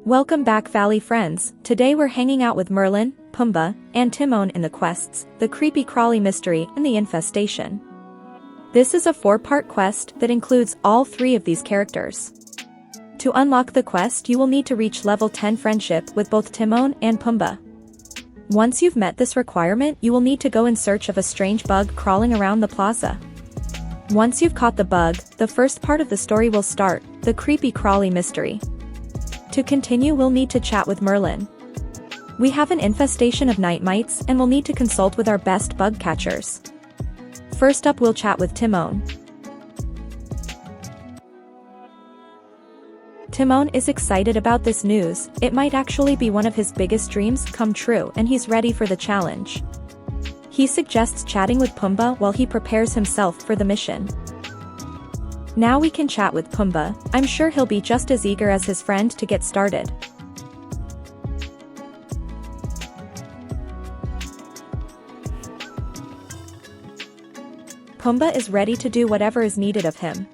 Welcome back, Valley friends. Today we're hanging out with Merlin, Pumbaa, and Timon in the quests, the Creepy Crawly Mystery, and the Infestation. This is a 4-part quest that includes all 3 of these characters. To unlock the quest, you will need to reach level 10 friendship with both Timon and Pumbaa. Once you've met this requirement, you will need to go in search of a strange bug crawling around the plaza. Once you've caught the bug, the first part of the story will start, the Creepy Crawly Mystery. To continue, we'll need to chat with Merlin. We have an infestation of night mites and will need to consult with our best bug catchers. First up, we'll chat with Timon. Timon is excited about this news. It might actually be one of his biggest dreams come true, and he's ready for the challenge. He suggests chatting with Pumbaa while he prepares himself for the mission. Now we can chat with Pumbaa. I'm sure he'll be just as eager as his friend to get started. Pumbaa is ready to do whatever is needed of him.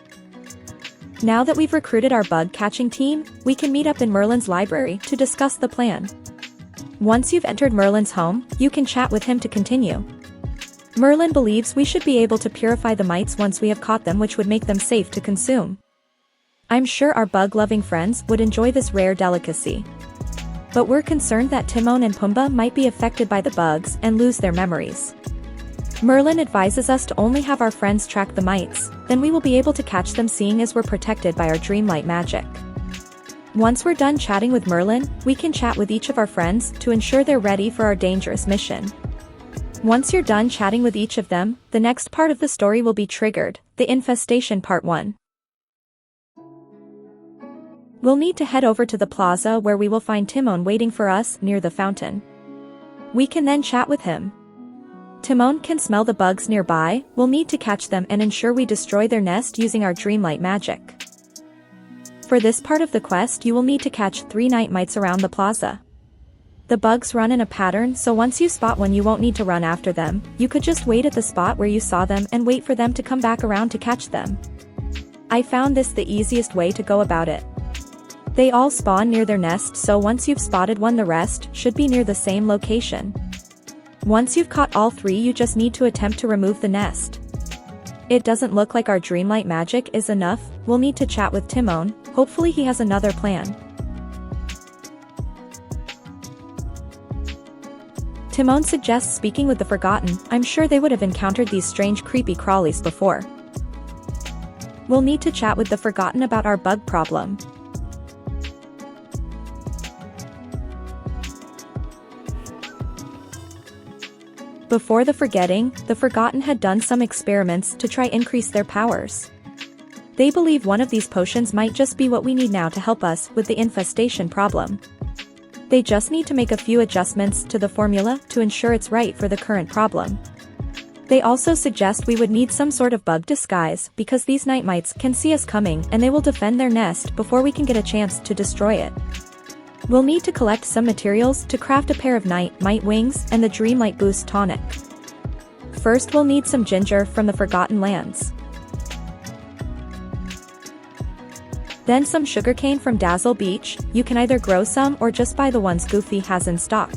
Now that we've recruited our bug-catching team, we can meet up in Merlin's library to discuss the plan. Once you've entered Merlin's home, you can chat with him to continue. Merlin believes we should be able to purify the mites once we have caught them, which would make them safe to consume. I'm sure our bug-loving friends would enjoy this rare delicacy. But we're concerned that Timon and Pumbaa might be affected by the bugs and lose their memories. Merlin advises us to only have our friends track the mites, then we will be able to catch them, seeing as we're protected by our Dreamlight magic. Once we're done chatting with Merlin, we can chat with each of our friends to ensure they're ready for our dangerous mission. Once you're done chatting with each of them, the next part of the story will be triggered, the Infestation Part 1. We'll need to head over to the plaza where we will find Timon waiting for us near the fountain. We can then chat with him. Timon can smell the bugs nearby. We'll need to catch them and ensure we destroy their nest using our Dreamlight magic. For this part of the quest, you will need to catch 3 night mites around the plaza. The bugs run in a pattern, so once you spot one, you won't need to run after them. You could just wait at the spot where you saw them and wait for them to come back around to catch them. I found this the easiest way to go about it. They all spawn near their nest, so once you've spotted one, the rest should be near the same location. Once you've caught all 3, you just need to attempt to remove the nest. It doesn't look like our Dreamlight magic is enough. We'll need to chat with Timon. Hopefully he has another plan. Timon suggests speaking with the Forgotten. I'm sure they would have encountered these strange creepy crawlies before. We'll need to chat with the Forgotten about our bug problem. Before the Forgotten had done some experiments to try increase their powers. They believe one of these potions might just be what we need now to help us with the infestation problem. They just need to make a few adjustments to the formula to ensure it's right for the current problem. They also suggest we would need some sort of bug disguise because these night mites can see us coming and they will defend their nest before we can get a chance to destroy it. We'll need to collect some materials to craft a pair of night mite wings and the Dreamlight Boost tonic. First, we'll need some ginger from the Forgotten Lands. Then some sugarcane from Dazzle Beach. You can either grow some or just buy the ones Goofy has in stock.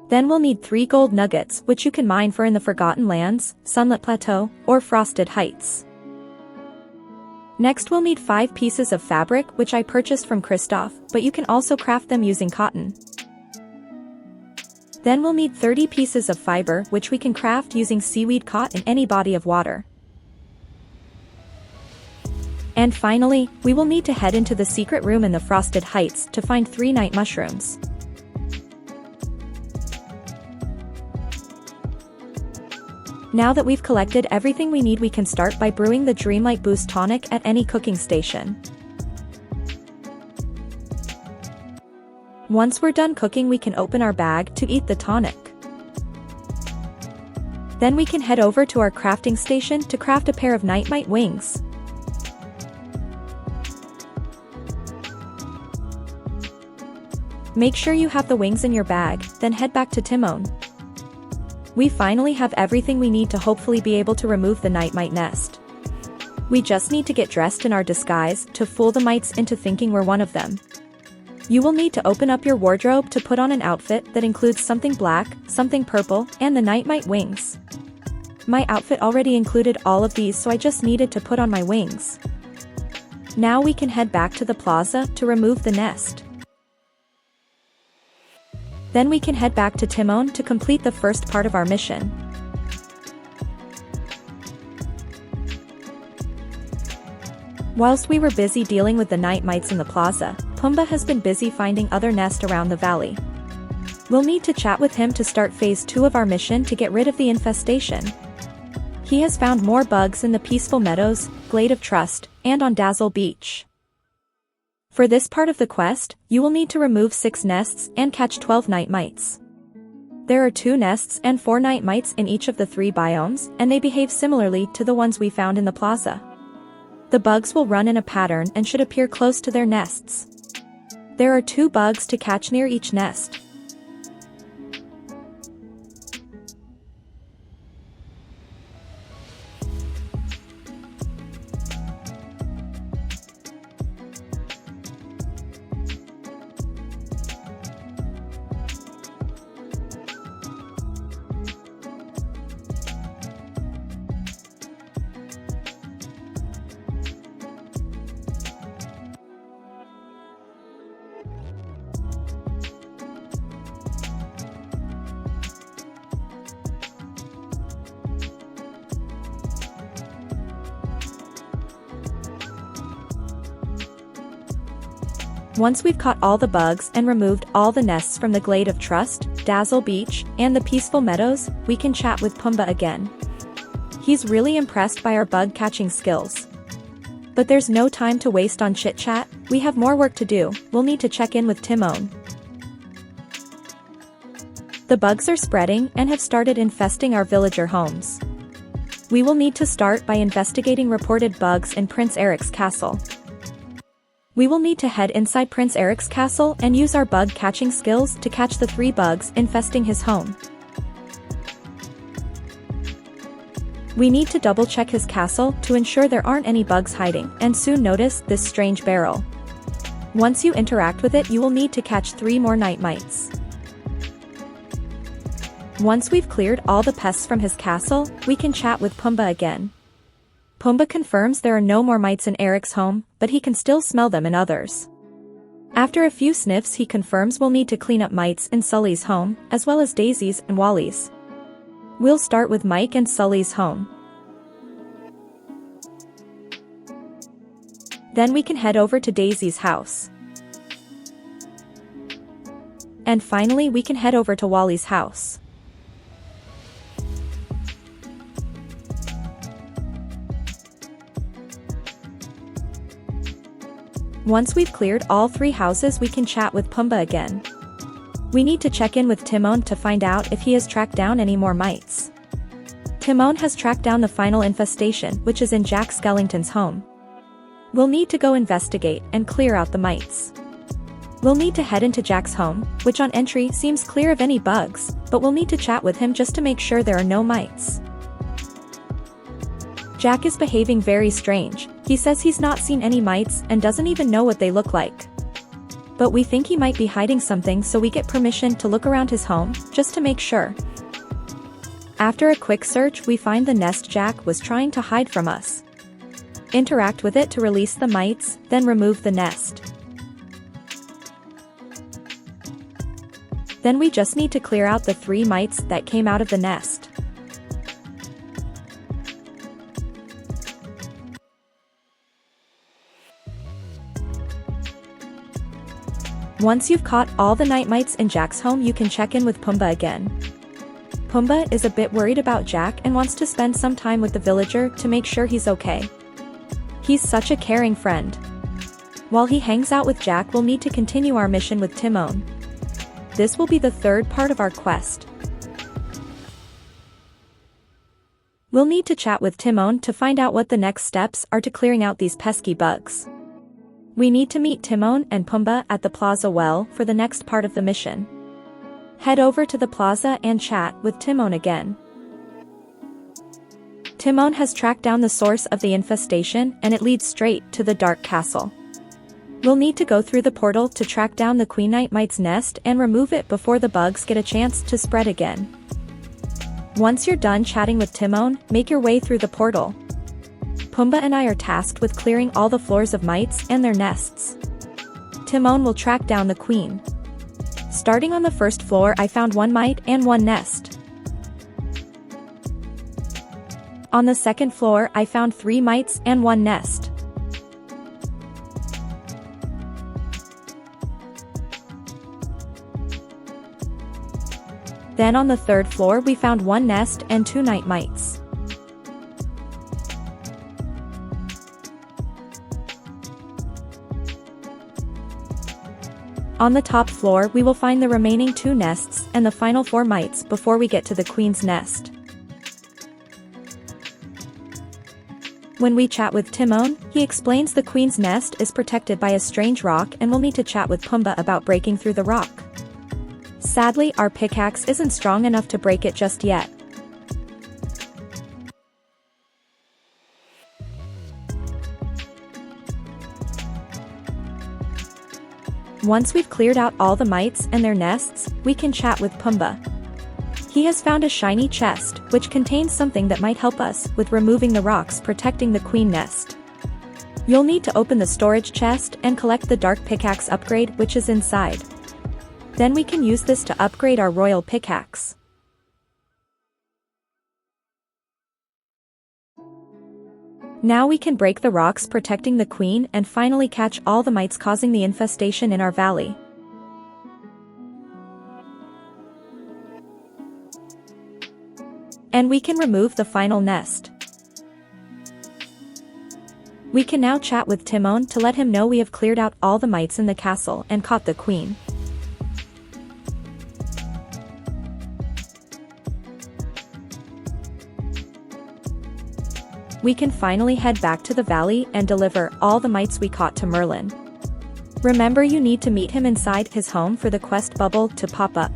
Then we'll need 3 gold nuggets, which you can mine for in the Forgotten Lands, Sunlit Plateau, or Frosted Heights. Next, we'll need 5 pieces of fabric, which I purchased from Kristoff, but you can also craft them using cotton. Then we'll need 30 pieces of fiber, which we can craft using seaweed caught in any body of water. And finally, we will need to head into the secret room in the Frosted Heights to find 3 night mushrooms. Now that we've collected everything we need, we can start by brewing the Dreamlight Boost tonic at any cooking station. Once we're done cooking, we can open our bag to eat the tonic. Then we can head over to our crafting station to craft a pair of night mite wings. Make sure you have the wings in your bag, then head back to Timon. We finally have everything we need to hopefully be able to remove the night mite nest. We just need to get dressed in our disguise to fool the mites into thinking we're one of them. You will need to open up your wardrobe to put on an outfit that includes something black, something purple, and the night mite wings. My outfit already included all of these, so I just needed to put on my wings. Now we can head back to the plaza to remove the nest. Then we can head back to Timon to complete the first part of our mission. Whilst we were busy dealing with the night mites in the plaza, Pumbaa has been busy finding other nests around the valley. We'll need to chat with him to start phase 2 of our mission to get rid of the infestation. He has found more bugs in the peaceful meadows, Glade of Trust, and on Dazzle Beach. For this part of the quest, you will need to remove 6 nests and catch 12 night mites. There are 2 nests and 4 night mites in each of the 3 biomes, and they behave similarly to the ones we found in the plaza. The bugs will run in a pattern and should appear close to their nests. There are 2 bugs to catch near each nest. Once we've caught all the bugs and removed all the nests from the Glade of Trust, Dazzle Beach, and the peaceful meadows, we can chat with Pumbaa again. He's really impressed by our bug catching skills. But there's no time to waste on chit-chat, we have more work to do. We'll need to check in with Timon. The bugs are spreading and have started infesting our villager homes. We will need to start by investigating reported bugs in Prince Eric's castle. We will need to head inside Prince Eric's castle and use our bug catching skills to catch the 3 bugs infesting his home. We need to double check his castle to ensure there aren't any bugs hiding, and soon notice this strange barrel. Once you interact with it, you will need to catch 3 more night mites. Once we've cleared all the pests from his castle, we can chat with Pumbaa again. Pumbaa confirms there are no more mites in Eric's home, but he can still smell them in others. After a few sniffs, he confirms we'll need to clean up mites in Sully's home, as well as Daisy's and Wally's. We'll start with Mike and Sully's home. Then we can head over to Daisy's house. And finally we can head over to Wally's house. Once we've cleared all 3 houses, we can chat with Pumbaa again. We need to check in with Timon to find out if he has tracked down any more mites. Timon has tracked down the final infestation, which is in Jack Skellington's home. We'll need to go investigate and clear out the mites. We'll need to head into Jack's home, which on entry seems clear of any bugs, but we'll need to chat with him just to make sure there are no mites. Jack is behaving very strange. He says he's not seen any mites and doesn't even know what they look like. But we think he might be hiding something, so we get permission to look around his home, just to make sure. After a quick search, we find the nest Jack was trying to hide from us. Interact with it to release the mites, then remove the nest. Then we just need to clear out the 3 mites that came out of the nest. Once you've caught all the night mites in Jack's home, you can check in with Pumbaa again. Pumbaa is a bit worried about Jack and wants to spend some time with the villager to make sure he's okay. He's such a caring friend. While he hangs out with Jack, we'll need to continue our mission with Timon. This will be the 3rd part of our quest. We'll need to chat with Timon to find out what the next steps are to clearing out these pesky bugs. We need to meet Timon and Pumbaa at the plaza well for the next part of the mission. Head over to the plaza and chat with Timon again. Timon has tracked down the source of the infestation and it leads straight to the dark castle. We'll need to go through the portal to track down the Queen Nightmite's nest and remove it before the bugs get a chance to spread again. Once you're done chatting with Timon, make your way through the portal. Pumbaa and I are tasked with clearing all the floors of mites and their nests. Timon will track down the queen. Starting on the first floor, I found 1 mite and 1 nest. On the second floor, I found 3 mites and 1 nest. Then on the third floor we found 1 nest and 2 night mites. On the top floor we will find the remaining 2 nests and the final 4 mites before we get to the queen's nest. When we chat with Timon, he explains the queen's nest is protected by a strange rock and we'll need to chat with Pumbaa about breaking through the rock. Sadly, our pickaxe isn't strong enough to break it just yet. Once we've cleared out all the mites and their nests, we can chat with Pumbaa. He has found a shiny chest, which contains something that might help us with removing the rocks protecting the queen nest. You'll need to open the storage chest and collect the dark pickaxe upgrade which is inside. Then we can use this to upgrade our royal pickaxe. Now we can break the rocks protecting the queen and finally catch all the mites causing the infestation in our valley. And we can remove the final nest. We can now chat with Timon to let him know we have cleared out all the mites in the castle and caught the queen. We can finally head back to the valley and deliver all the mites we caught to Merlin. Remember, you need to meet him inside his home for the quest bubble to pop up.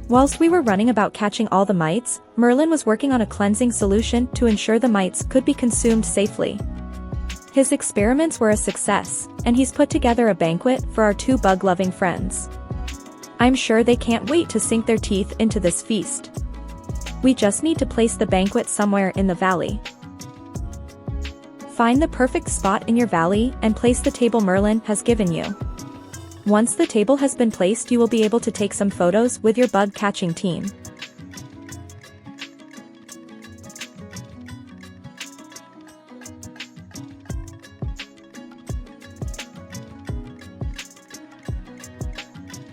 Whilst we were running about catching all the mites, Merlin was working on a cleansing solution to ensure the mites could be consumed safely. His experiments were a success, and he's put together a banquet for our 2 bug-loving friends. I'm sure they can't wait to sink their teeth into this feast. We just need to place the banquet somewhere in the valley. Find the perfect spot in your valley and place the table Merlin has given you. Once the table has been placed, you will be able to take some photos with your bug catching team.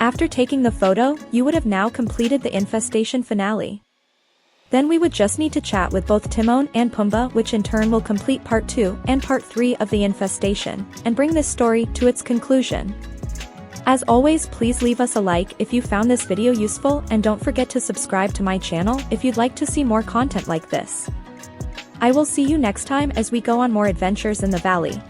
After taking the photo, you would have now completed the infestation finale. Then we would just need to chat with both Timon and Pumbaa, which in turn will complete part 2 and part 3 of the infestation, and bring this story to its conclusion. As always, please leave us a like if you found this video useful and don't forget to subscribe to my channel if you'd like to see more content like this. I will see you next time as we go on more adventures in the valley.